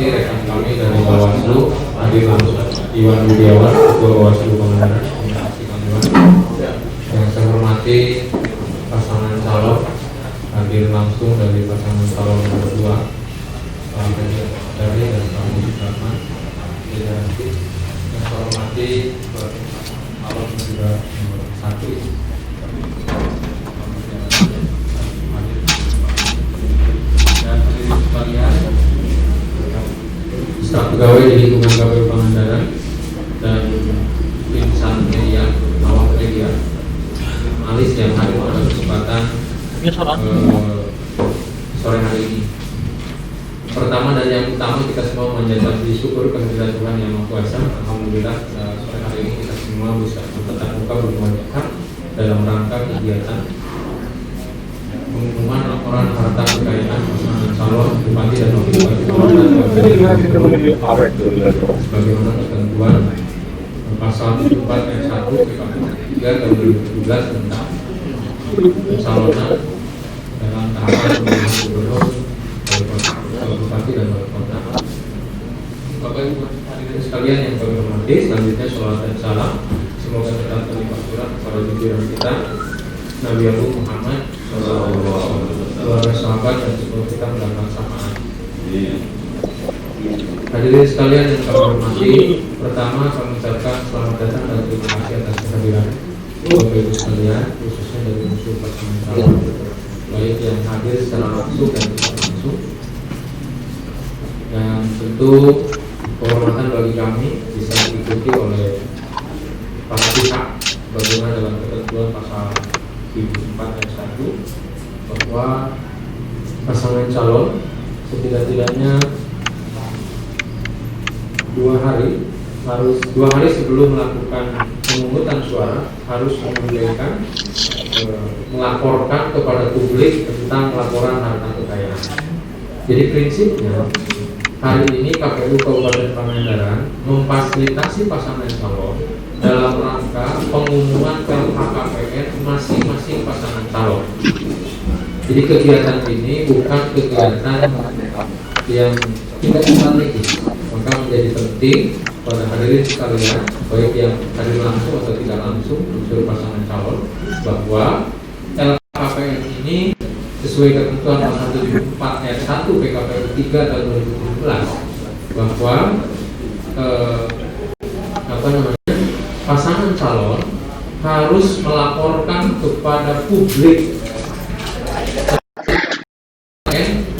hormati rekan kami dari Bawaslu, hadir langsung Iwan Budiawan, Ketua Bawaslu Pangandaran. Yang saya hormati pasangan calon, hadir langsung dari pasangan calon nomor 2, dari dan kami Rahman. Yang saya hormati calon juga nomor 1. Staf pegawai di lingkungan KPU Pangandaran dan insan media, awak media, jurnalis yang hadir pada kesempatan sore hari ini. Pertama dan yang utama, kita semua menjadi syukur kehadiran Tuhan Yang Maha Kuasa. Alhamdulillah sore hari ini kita semua bisa bertatap muka bermuajah dalam rangka kegiatan pengumuman laporan harta kekayaan pasangan calon bupati dan wakil bupati Pangandaran sebagaimana ketentuan pasal 74 ayat 1 PKPU 3 tahun 2017 tentang pencalonan dalam tahapan pemilihan gubernur, wakil bupati dan wali kota. Bapak Ibu hadirin sekalian yang kami hormati, selanjutnya sholawat dan salam semoga tetap terlimpah curah kepada junjungan kita Nabi Muhammad keluarga sahabat dan seluruh kita mendapat samaan. Hadirin sekalian yang kami hormati, pertama kami ucapkan selamat datang dan terima kasih atas kehadiran Bapak Ibu sekalian, khususnya dari unsur pasangan calon, baik yang hadir secara langsung dan tidak langsung. Dan tentu kehormatan bagi kami bisa diikuti oleh para pihak bagaimana dalam ketentuan pasal 74 ayat 1 bahwa pasangan calon setidak-tidaknya 2 hari sebelum melakukan pemungutan suara harus menyampaikan melaporkan kepada publik tentang laporan harta kekayaan. Jadi prinsipnya hari ini KPU Kabupaten Pangandaran memfasilitasi pasangan calon dalam rangka pengumuman LHKPN masing-masing pasangan calon. Jadi kegiatan ini bukan kegiatan yang tidak strategis, maka menjadi penting pada hadirin sekalian, baik yang hadir langsung atau tidak langsung unsur pasangan calon, bahwa LHKPN ini sesuai ketentuan pasal 74 ayat 1 PKPU 3 tahun 2017 bahwa pasangan calon harus melaporkan kepada publik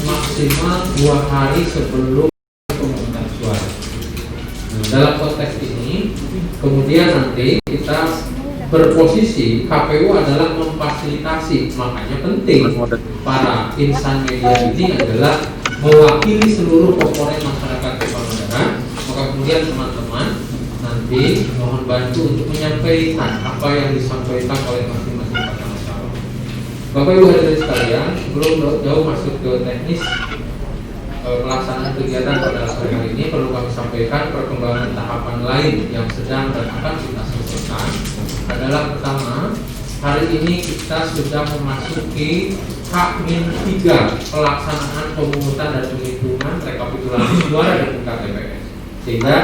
maksimal 2 hari sebelum pemungutan suara. Nah, dalam konteks ini, kemudian nanti kita berposisi KPU adalah memfasilitasi, makanya penting para insan media ini adalah mewakili seluruh komponen masyarakat di Pangandaran. Maka kemudian teman-teman nanti mohon bantu untuk menyampaikan apa yang disampaikan oleh masing-masing pasangan calon. Bapak Ibu hadirin sekalian, sebelum jauh masuk ke teknis pelaksanaan kegiatan pada sore hari ini, perlu kami sampaikan perkembangan tahapan lain yang sedang dan akan kita selesaikan adalah pertama, hari ini kita sudah memasuki H-3 pelaksanaan pemungutan dan penghitungan rekapitulasi suara di tingkat TPS, sehingga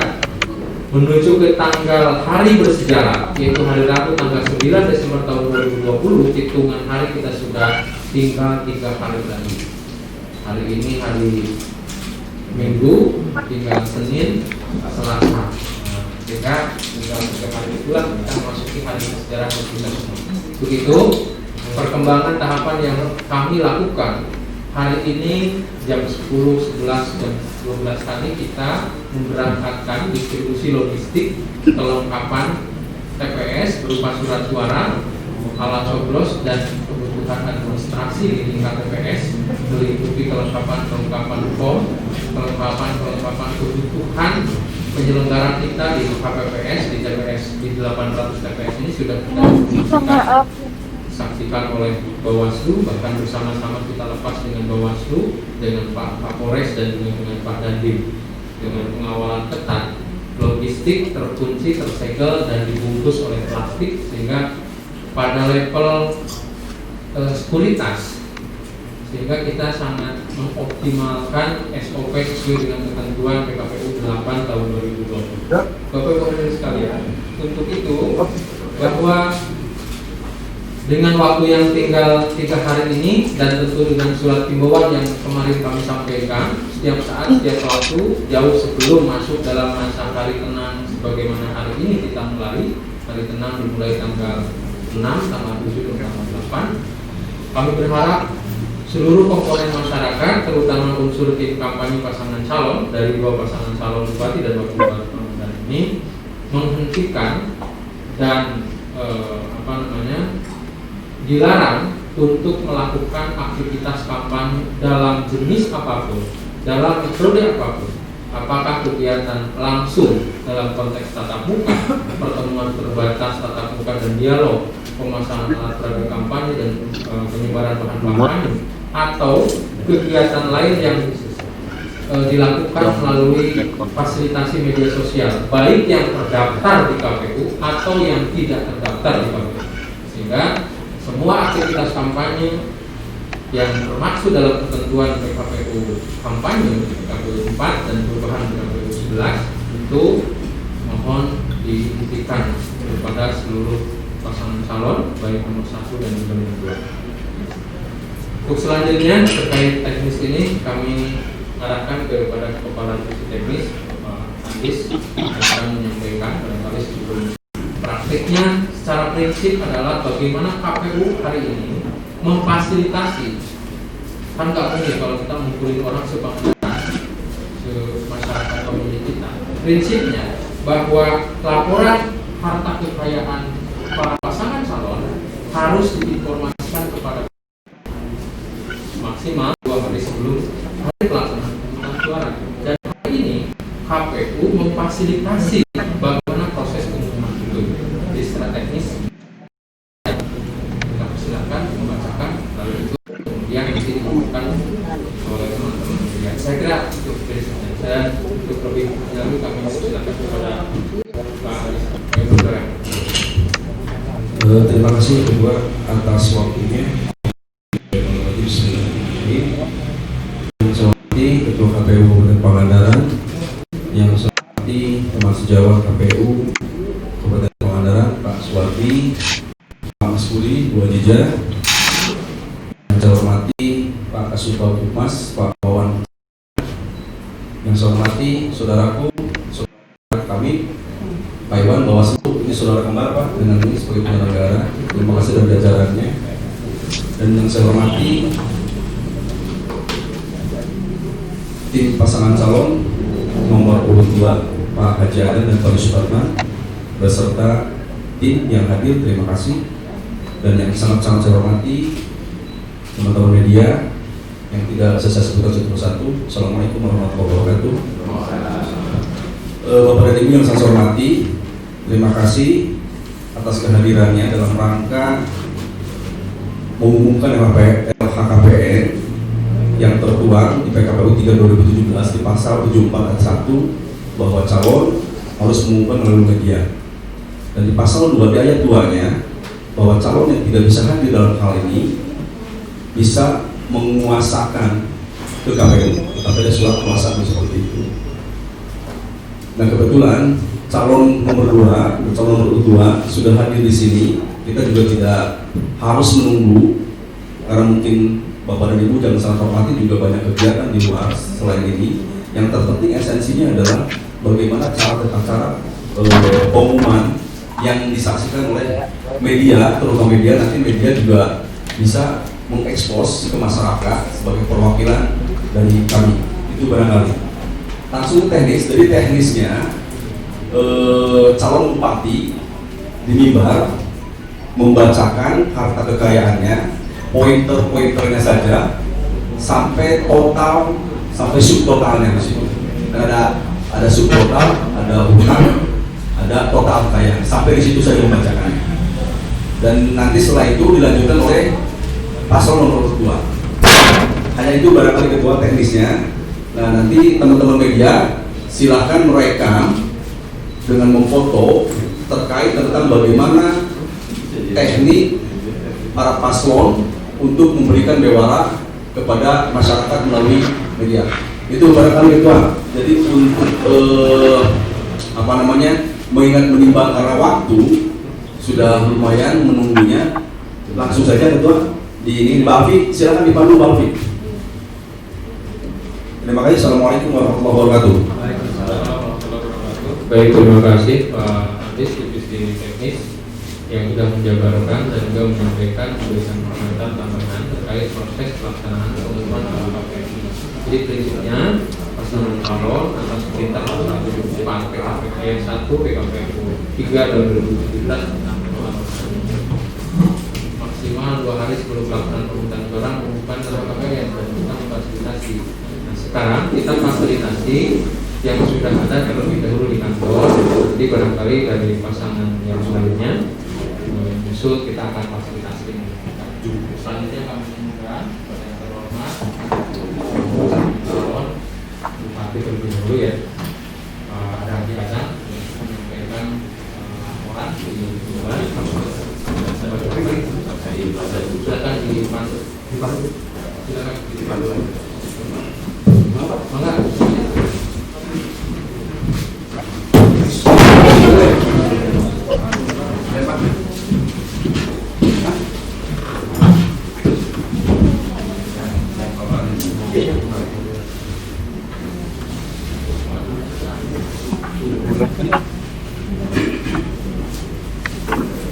menuju ke tanggal hari bersejarah, yaitu hari Rabu tanggal 9 Desember tahun 2020, hitungan hari kita sudah tinggal 3 hari lagi. Hari ini hari Minggu, tinggal Senin, Selasa. Sehingga tinggal 3 hari itulah kita memasuki hari bersejarah kita semua. Begitu perkembangan tahapan yang kami lakukan. Hari ini jam 10, 11, jam 12 tadi kita memberangkatkan distribusi logistik kelengkapan TPS berupa surat suara, alat coblos dan kebutuhan administrasi di tingkat TPS, meliputi kelengkapan form, kelengkapan kebutuhan penyelenggaraan kita di KPPS, di TPS, di 800 TPS ini sudah kita saksikan oleh Bawaslu, bahkan bersama-sama kita lepas dengan Bawaslu, dengan Pak Kapolres dan juga dengan Pak Dandim, dengan pengawalan ketat. Logistik terkunci, tersegel dan dibungkus oleh plastik, sehingga pada level sekuritas, sehingga kita sangat mengoptimalkan SOP sesuai dengan ketentuan ketentuan PKPU 8 tahun 2020. Bapak Ibu hadirin sekalian, untuk itu bahwa dengan waktu yang tinggal 3 hari ini dan tentu dengan surat himbauan yang kemarin kami sampaikan, setiap saat, setiap waktu, jauh sebelum masuk dalam masa hari tenang sebagaimana hari ini kita mulai, hari tenang dimulai tanggal 6, tanggal 7, dan tanggal 8. Kami berharap seluruh komponen masyarakat, terutama unsur tim kampanye pasangan calon dari 2 pasangan calon bupati dan wakil bupati Pangandaran ini menghentikan dan dilarang untuk melakukan aktivitas kampanye dalam jenis apapun, dalam metode apapun. Apakah kegiatan langsung dalam konteks tatap muka, pertemuan terbatas tatap muka dan dialog, pemasangan alat peraga kampanye dan penyebaran bahan kampanye, atau kegiatan lain yang dilakukan melalui fasilitasi media sosial, baik yang terdaftar di KPU atau yang tidak terdaftar di KPU. Sehingga semua aktivitas kampanye yang termaksud dalam ketentuan PKPU kampanye PKPU 4 dan perubahan PKPU 11 itu mohon dihentikan kepada seluruh pasangan calon baik nomor 1 dan nomor 2. Untuk selanjutnya terkait teknis ini kami arahkan kepada Kepala Divisi Teknis Bapak Andis yang akan menyampaikan barangkali sebelum praktiknya secara prinsip adalah bagaimana KPU hari ini memfasilitasi. Kan nggak mungkin kalau kita mengumpulin orang masyarakat pemilih kita. Prinsipnya bahwa laporan harta kekayaan para pasangan calon harus diinformasikan kepada maksimal 2 hari sebelum hari pelaksanaan pemungutan suara. Dan hari ini KPU memfasilitasi bagaimana proses pengumuman itu. Jadi secara teknis kita persilakan membacakan, lalu itu kemudian nanti dilakukan oleh teman-teman. Ya, saya kira itu prinsipnya. Dan untuk lebih jauh kami persilakan kepada Pak Aris. Terima kasih Ketua atas waktunya. Yang saya hormati Ketua KPU Kabupaten Pangandaran, yang saya hormati teman sejawat KPU Kabupaten Pangandaran, Pak Suwardi, Pak Masuri, Bu Ajija, yang saya hormati Pak Kasubag Humas, Pak Wawan, yang saya hormati saudaraku, saudara kami, Pak Iwan, Bawaslu, ini saudara kembar Pak, dengan ini sebagai penyelenggara. Terima kasih dan jajarannya. Dan yang saya hormati tim pasangan calon nomor urut 2 Pak Haji Aden dan Pak Suparman beserta tim yang hadir, terima kasih. Dan yang sangat-sangat saya hormati teman-teman media yang tidak saya sebutkan satu persatu. Assalamualaikum warahmatullahi wabarakatuh. Bapak dan Ibu yang saya hormati, terima kasih atas kehadirannya dalam rangka mengumumkan LHKPN yang tertuang di PKPU 3 2017 di pasal 74 ayat 1 bahwa calon harus mengumumkan melalui media. Dan di pasal 2 di ayat 2-nya bahwa calon yang tidak bisa hadir dalam hal ini bisa menguasakan ke KPU, tetapi ada surat kuasa seperti itu. Nah kebetulan calon nomor 2 dan calon nomor 2 sudah hadir di sini. Kita juga tidak harus menunggu karena mungkin Bapak dan Ibu jangan salah hormati juga banyak kegiatan di luar selain ini. Yang terpenting esensinya adalah bagaimana cara pengumuman yang disaksikan oleh media, terutama media, nanti media juga bisa mengekspos ke masyarakat sebagai perwakilan dari kami. Itu barangkali. Langsung teknis, dari teknisnya calon bupati di mimbar membacakan harta kekayaannya, pointer-pointernya saja sampai total, sampai subtotalnya di situ. Ada subtotal, ada hutang, ada total kekayaan. Sampai di situ saya membacakan. Dan nanti setelah itu dilanjutkan oleh pasal nomor 2. Hanya itu barangkali ketua teknisnya. Nah nanti teman-teman media silahkan merekam dengan memfoto terkait tentang bagaimana teknik para paslon untuk memberikan bewara kepada masyarakat melalui media. Itu barangkali ketua. Jadi apa namanya, mengingat menimbang karena waktu sudah lumayan menunggunya, langsung saja Ketua di ini Mbak Afi, silakan dipandu Mbak Afi. Terima kasih. Assalamualaikum warahmatullahi wabarakatuh. Baik, terima kasih Pak Adis, Divisi Teknis yang sudah menjabarkan dan juga menyampaikan tulisan komentar tambahan terkait proses pelaksanaan pengumuman KPU. Jadi prinsipnya pasangan calon atas perintah 174 PKPU 1 PKPU 3 tahun 2017 tentang maksimal 2 hari sebelum pelaksanaan pemungutan suara mengumumkan nama KPU yang bersangkutan memfasilitasi. Nah, sekarang kita fasilitasi yang sudah ada terlebih dahulu di kantor. Jadi barangkali dari pasangan yang lainnya menyusul kita akan fasilitasi. Selanjutnya kami mengundang kepada yang terhormat calon bupati terlebih dahulu ya, ada Haji Azam yang menyampaikan laporan di bulan. Silakan dipandu. Silakan dipandu. Mangga.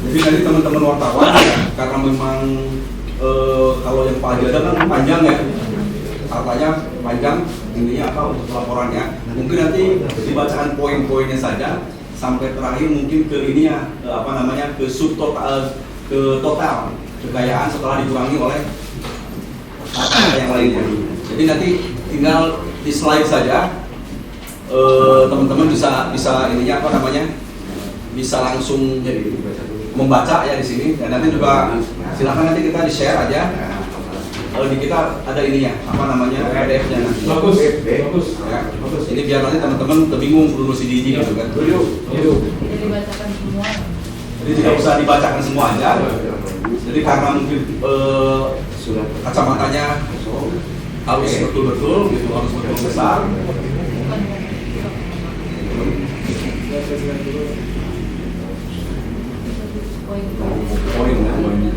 Jadi nanti teman-teman wartawan karena memang kalau yang Pak Haji ada kan panjang ya, katanya panjang, intinya apa untuk laporannya. Mungkin nanti dibacakan poin-poinnya saja sampai terakhir mungkin ke ini ya, apa namanya, ke subtotal, ke total kekayaan setelah dikurangi oleh kata yang lainnya. Jadi nanti tinggal di slide saja, teman-teman bisa ininya apa namanya, bisa langsung jadi membaca ya di sini, dan nanti juga silakan nanti kita di share aja. Di kita ada ininya apa namanya, PDF-nya nanti. Bagus. Ya, bagus. Ini biar nanti teman-teman bingung lulus di gitu kan. Jadi dibacakan semua. Jadi tidak usah dibacakan semua aja. Jadi karena mungkin kacamatanya harus betul-betul gitu, harus betul besar. Poin-poinnya.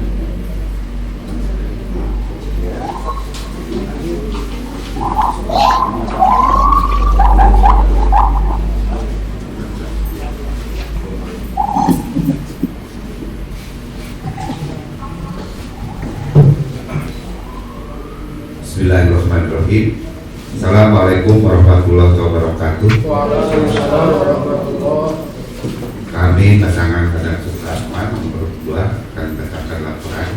Bismillahirrahmanirrahim. Assalamualaikum warahmatullahi wabarakatuh. Waalaikumsalam warahmatullahi wabarakatuh. Kami pasangan Kadang Supratman nomor 2 akan membacakan laporan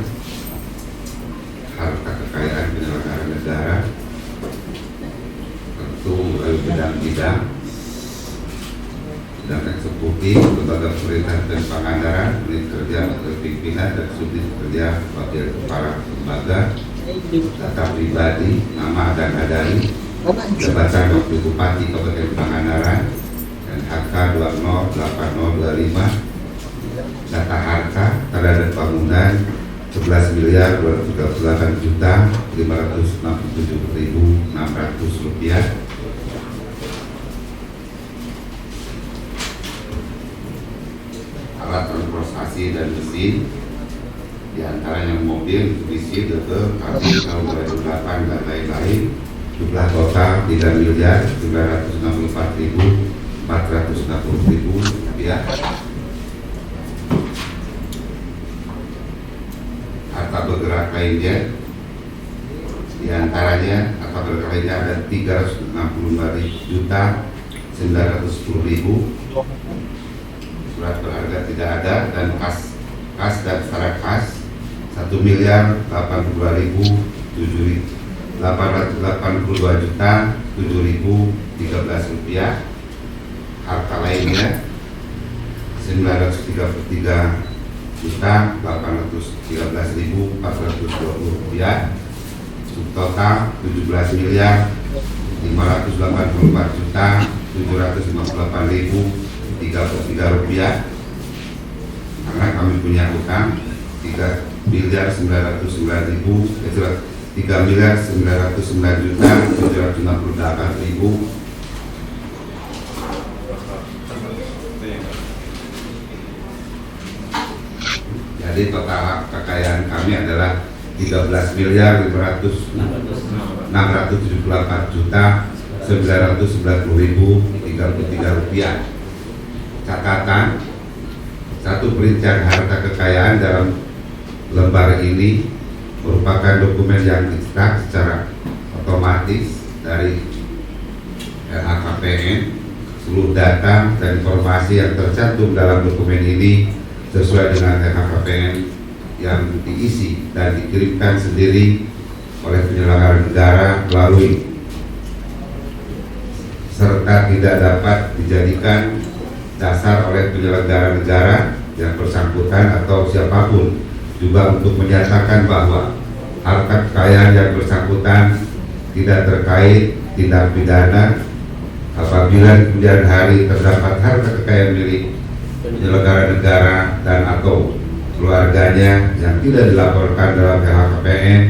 harta kekayaan penyelenggara negara, tentu melalui bidang-bidang eksekutif, lembaga pemerintah dan penganggaran, unit kerja atau pimpinan dan subdit kerja wakil kepala lembaga, data pribadi, nama dan adari, jabatan wakil bupati Kabupaten Pangandaran, dan HK 208025, data harta terhadap bangunan 11.238.567.600 rupiah. Alat transportasi dan mesin, diantaranya mobil, Mitsubishi, kabin tahun 2008 dan lain-lain. Jumlah total 3.964.460.000 rupiah. Harta bergerak lainnya, diantaranya harta bergerak lainnya ada 365.910.000. Surat berharga tidak ada, dan kas dan setara kas 1.882.713 rupiah. Harta lainnya 933.813.420 rupiah. Subtotal 17.584.758.033 rupiah. Karena kami punya utang 3.909.768.000. Jadi total kekayaan kami adalah 13.678.990.033 rupiah. Catatan, satu perincian harta kekayaan dalam lembar ini merupakan dokumen yang dicetak secara otomatis dari LHKPN. Seluruh data dan informasi yang tercantum dalam dokumen ini sesuai dengan LHKPN yang diisi dan dikirimkan sendiri oleh penyelenggara negara melalui serta tidak dapat dijadikan dasar oleh penyelenggara negara yang bersangkutan atau siapapun juga untuk menyatakan bahwa harta kekayaan yang bersangkutan tidak terkait tindak pidana apabila di kemudian hari terdapat harta kekayaan milik penyelenggara negara dan atau keluarganya yang tidak dilaporkan dalam LHKPN,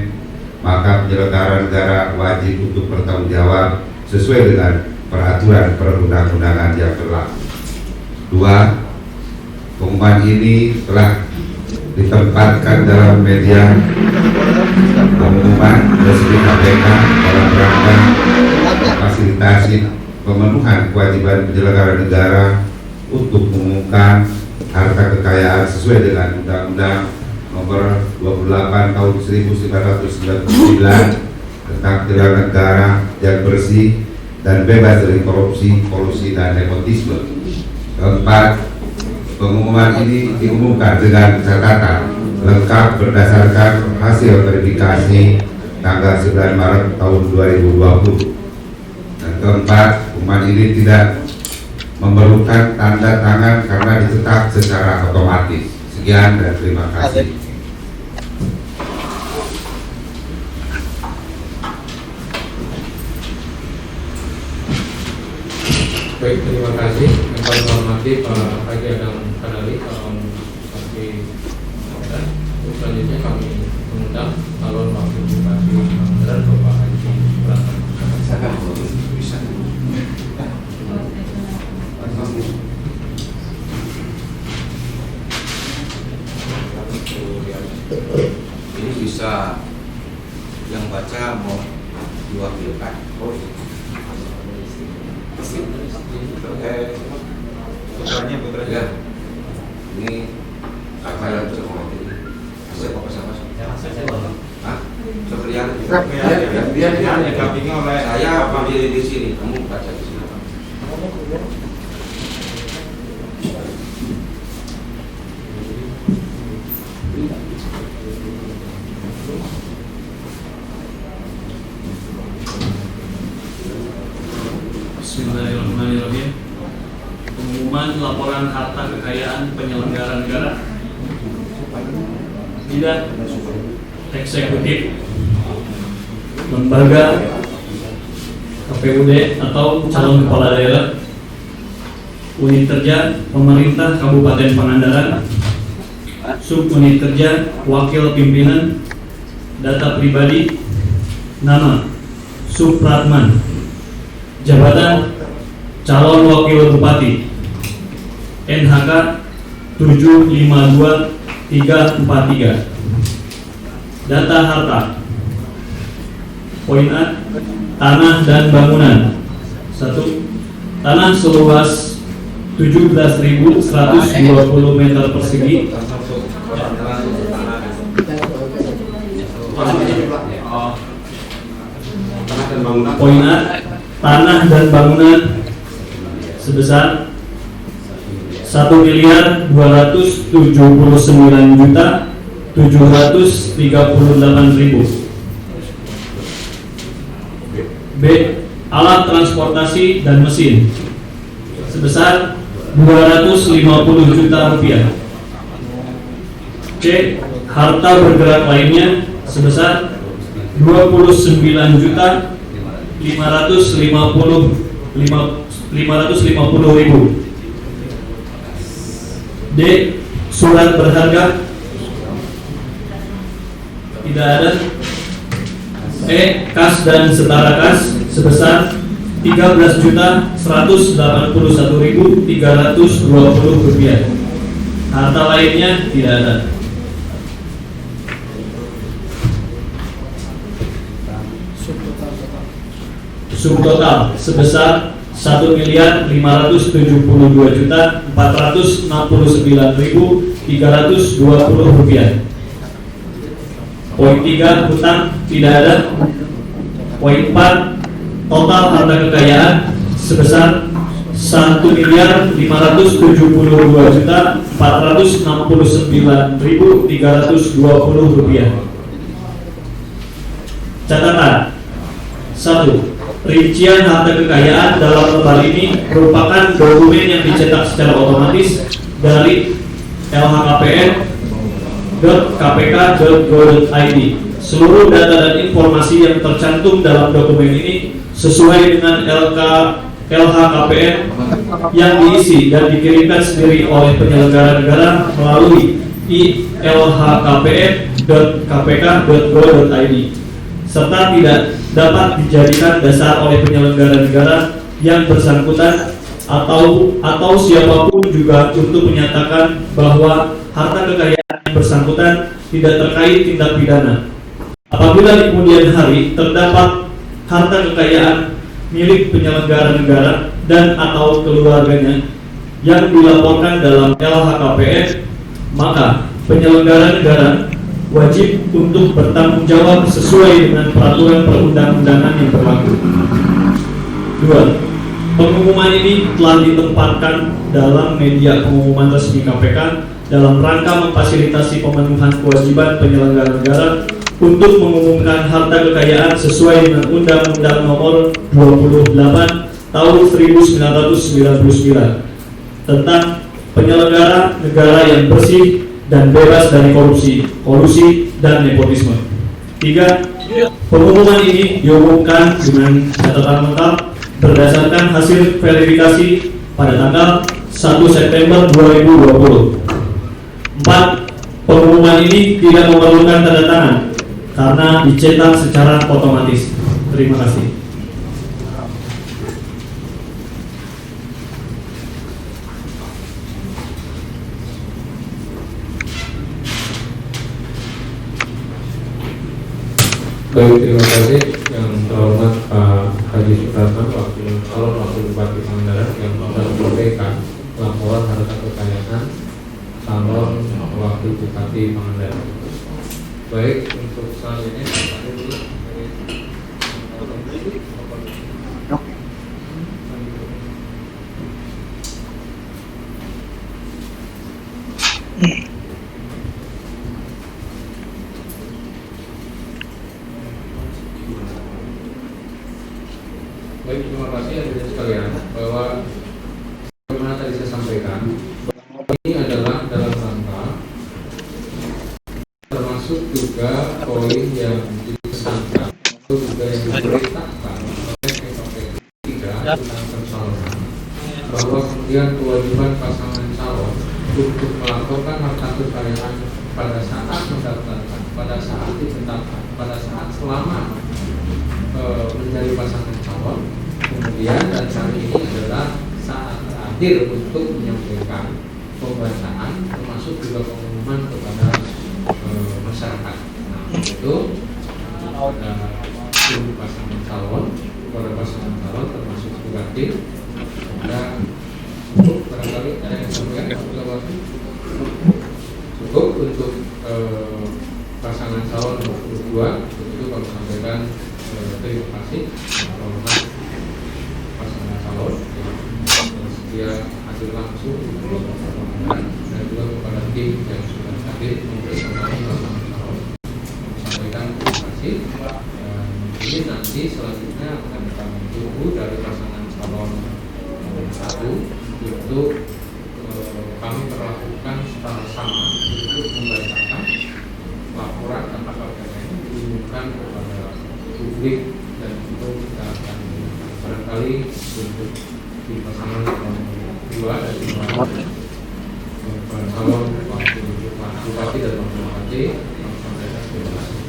maka penyelenggara negara wajib untuk bertanggung jawab sesuai dengan peraturan perundang-undangan yang berlaku. 2. Pengumuman ini telah ditempatkan dalam media pengumuman resmi KPK dalam rangka fasilitasi pemenuhan kewajiban penyelenggara negara untuk mengumumkan harta kekayaan sesuai dengan Undang-Undang Nomor 28 Tahun 1999 tentang penyelenggara negara yang bersih dan bebas dari korupsi, kolusi, dan nepotisme. Keempat, pengumuman ini diumumkan dengan catatan lengkap berdasarkan hasil verifikasi tanggal 9 Maret tahun 2020. Dan keempat, pengumuman ini tidak memerlukan tanda tangan karena dicetak secara otomatis. Sekian dan terima kasih. Baik, terima kasih. Yang paling hormati Pak Haji Adang Kadali, Bupati Pangandaran. Selanjutnya kami mengundang calon wakil Bupati Pangandaran Bapak Haji Pratan. Ini bisa yang baca mau diwakilkan. Ya, ini apa yang bisa mewakili? Siapa siapa? Hah? Sepertian? Biar saya berdiri di sini, kamu baca di sini. Bismillahirrahmanirrahim. Pengumuman laporan harta kekayaan penyelenggara negara. Tidak eksekutif, lembaga, KPUD atau calon kepala daerah, unit kerja pemerintah Kabupaten Pangandaran, subunit kerja wakil pimpinan, data pribadi, nama Supratman, jabatan calon wakil bupati, NHK 752343. Data harta. Poin A, tanah dan bangunan. 1. Tanah seluas 17.120 meter persegi. Poin A, tanah dan bangunan sebesar 1.279.738.000. B. Alat transportasi dan mesin sebesar 250 juta rupiah. C. Harta bergerak lainnya sebesar 29.550.000. D. Surat berharga tidak ada. E. Kas dan setara kas sebesar 13.181.320 rupiah. Harta lainnya tidak ada. subtotal sebesar 1.522.469.320 rupiah. Poin 3, hutang tidak ada. Poin 4, total harta kekayaan sebesar 1.522.469.320 rupiah. Catatan 1. Rincian harta kekayaan dalam lembar ini merupakan dokumen yang dicetak secara otomatis dari lhkpn.kpk.go.id. Seluruh data dan informasi yang tercantum dalam dokumen ini sesuai dengan LHKPN yang diisi dan dikirimkan sendiri oleh penyelenggara negara melalui lhkpn.kpk.go.id, serta tidak dapat dijadikan dasar oleh penyelenggara negara yang bersangkutan atau siapapun juga untuk menyatakan bahwa harta kekayaan yang bersangkutan tidak terkait tindak pidana. Apabila di kemudian hari terdapat harta kekayaan milik penyelenggara negara dan atau keluarganya yang dilaporkan dalam LHKPN, maka penyelenggara negara wajib untuk bertanggung jawab sesuai dengan peraturan perundang-undangan yang berlaku. 2. Pengumuman ini telah ditempatkan dalam media pengumuman resmi KPK dalam rangka memfasilitasi pemenuhan kewajiban penyelenggara negara untuk mengumumkan harta kekayaan sesuai dengan Undang-Undang Nomor 28 Tahun 1999 tentang penyelenggara negara yang bersih dan bebas dari korupsi, kolusi, dan nepotisme. 3. Pengumuman ini diumumkan dengan catatan lengkap berdasarkan hasil verifikasi pada tanggal 1 September 2020. 4. Pengumuman ini tidak memerlukan tanda tangan karena dicetak secara otomatis. Terima kasih. Baik, terima kasih yang terhormat Pak Haji Supratman, calon wakil Bupati Pangandaran yang telah menyampaikan laporan harta kekayaan calon wakil Bupati Pangandaran. Baik, untuk selanjutnya baik, terima kasih hadirin sekalian, bahwa bagaimana tadi saya sampaikan, ini adalah dalam rangka termasuk juga poin yang disangka atau juga yang diperintahkan oleh PKP 3 tentang pencalonan, bahwa kemudian kewajiban pasangan calon untuk melaporkan harta kekayaan pada saat mendaftarkan, pada saat ditetapkan, pada saat selama menjadi pasangan calon, kemudian dan saat ini adalah saat terakhir untuk menyampaikan pembacaan termasuk juga pengumuman kepada masyarakat. Nah, itu seluruh pasangan calon, kepada pasangan calon termasuk juga tim. Dan barangkali ada yang sampaikan cukup untuk pasangan calon nomor 2 itu kalau sampaikan. Terima kasih terhormat pasangan calon yang bersedia hadir langsung dan juga kepada tim yang sudah hadir membersamai pasangan calon sampaikan terima kasih. Dan ini nanti selanjutnya akan kami tunggu dari pasangan calon nomor 1 untuk kami perlakukan secara sama untuk membacakan laporan tentang KPK diumumkan kepada publik dan itu kita akan barangkali untuk di pasangan nomor 2 dari calon wakil bupati dan wakil bupati sampaikan terima kasih.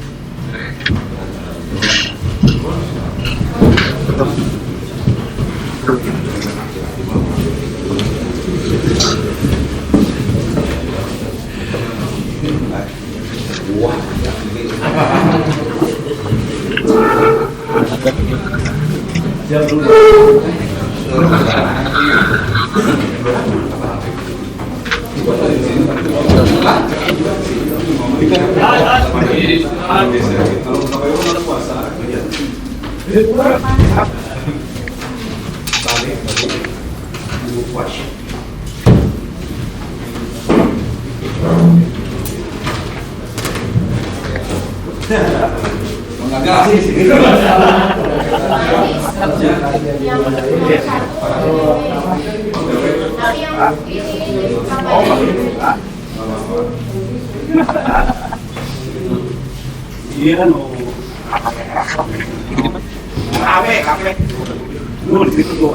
Mengagal sih sini. Yang nomor 1 tapi yang ini Iya no. Kafe. Lu di situ tuh.